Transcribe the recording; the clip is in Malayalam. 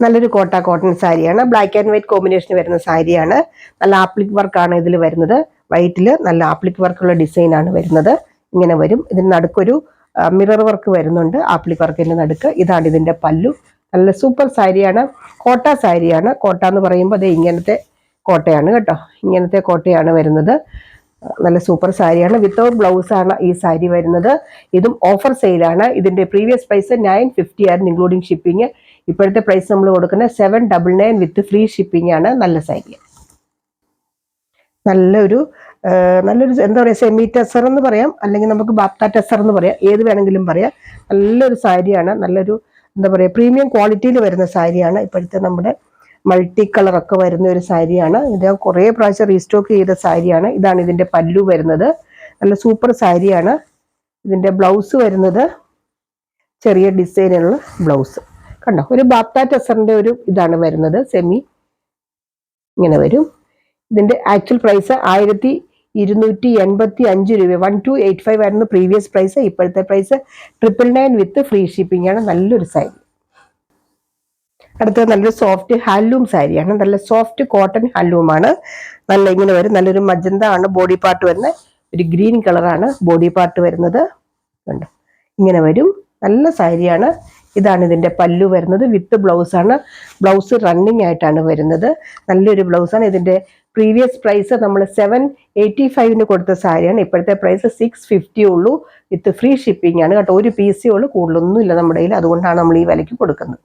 നല്ലൊരു കോട്ടൺ സാരിയാണ്. ബ്ലാക്ക് ആൻഡ് വൈറ്റ് കോമ്പിനേഷൻ വരുന്ന സാരിയാണ്. നല്ല ആപ്ലിക് വർക്കാണ് ഇതിൽ വരുന്നത്. വൈറ്റിൽ നല്ല ആപ്ലിക് വർക്കുള്ള ഡിസൈനാണ് വരുന്നത്. ഇങ്ങനെ വരും. ഇതിന് നടുക്കൊരു മിറർ വർക്ക് വരുന്നുണ്ട്. ആപ്ലിക് വർക്കിന്റെ നടുക്ക്. ഇതാണ് ഇതിന്റെ പല്ലു. നല്ല സൂപ്പർ സാരിയാണ്. കോട്ട സാരിയാണ്. കോട്ട എന്ന് പറയുമ്പോൾ അത് ഇങ്ങനത്തെ കോട്ടയാണ് കേട്ടോ. ഇങ്ങനത്തെ കോട്ടയാണ് വരുന്നത്. നല്ല സൂപ്പർ സാരിയാണ്. വിത്തൗട്ട് ബ്ലൗസ് ആണ് ഈ സാരി വരുന്നത്. ഇതും ഓഫർ സെയിലാണ്. ഇതിന്റെ പ്രീവിയസ് പ്രൈസ് 950 ആയിരുന്നു ഇൻക്ലൂഡിങ് ഷിപ്പിംഗ്. ഇപ്പോഴത്തെ പ്രൈസ് നമ്മൾ കൊടുക്കുന്നത് 799 വിത്ത് ഫ്രീ ഷിപ്പിംഗ് ആണ്. നല്ല സാരി, നല്ലൊരു എന്താ പറയുക, സെമി ടെസർ എന്ന് പറയാം, അല്ലെങ്കിൽ നമുക്ക് ബാപ്ത ടെസർ എന്ന് പറയാം, ഏത് വേണമെങ്കിലും പറയാം. നല്ലൊരു സാരിയാണ്. നല്ലൊരു എന്താ പറയുക, പ്രീമിയം ക്വാളിറ്റിയിൽ വരുന്ന സാരിയാണ്. ഇപ്പോഴത്തെ നമ്മുടെ മൾട്ടി കളറൊക്കെ വരുന്ന ഒരു സാരിയാണ് ഇത്. കുറേ പ്രാവശ്യം റീസ്റ്റോക്ക് ചെയ്ത സാരിയാണ്. ഇതാണ് ഇതിന്റെ പല്ലു വരുന്നത്. നല്ല സൂപ്പർ സാരിയാണ്. ഇതിന്റെ ബ്ലൗസ് വരുന്നത് ചെറിയ ഡിസൈനുള്ള ബ്ലൗസ് കണ്ടോ. ഒരു ബാപ്ത ടെസറിന്റെ ഒരു ഇതാണ് വരുന്നത്. സെമി ഇങ്ങനെ വരും. ഇതിന്റെ ആക്ച്വൽ പ്രൈസ് 1285 രൂപ, 1285 ആയിരുന്നു പ്രീവിയസ് പ്രൈസ്. ഇപ്പോഴത്തെ പ്രൈസ് 999 വിത്ത് ഫ്രീ ഷിപ്പിംഗ് ആണ്. നല്ലൊരു സാരി. അടുത്തത് നല്ലൊരു സോഫ്റ്റ് ഹാൻഡ്ലൂം സാരിയാണ്. നല്ല സോഫ്റ്റ് കോട്ടൺ ഹാൻഡ്ലൂമാണ്. നല്ല ഇങ്ങനെ വരും. നല്ലൊരു മജന്ത ആണ് ബോഡി പാർട്ട് വരുന്നത്. ഒരു ഗ്രീൻ കളറാണ് ബോഡി പാർട്ട് വരുന്നത്. കണ്ടോ, ഇങ്ങനെ വരും. നല്ല സാരിയാണ്. ഇതാണ് ഇതിന്റെ പല്ലു വരുന്നത്. വിത്ത് ബ്ലൗസ് ആണ്. ബ്ലൗസ് റണ്ണിങ് ആയിട്ടാണ് വരുന്നത്. നല്ലൊരു ബ്ലൗസാണ്. ഇതിന്റെ പ്രീവിയസ് പ്രൈസ് നമ്മൾ 785 കൊടുത്ത സാരിയാണ്. ഇപ്പോഴത്തെ പ്രൈസ് 650 ഉള്ളൂ വിത്ത് ഫ്രീ ഷിപ്പിംഗ് ആണ് കേട്ടോ. ഒരു പീസേ ഉള്ളൂ, കൂടുതലൊന്നും ഇല്ല നമ്മുടെ കയ്യിൽ. അതുകൊണ്ടാണ് നമ്മൾ ഈ വിലയ്ക്ക് കൊടുക്കുന്നത്.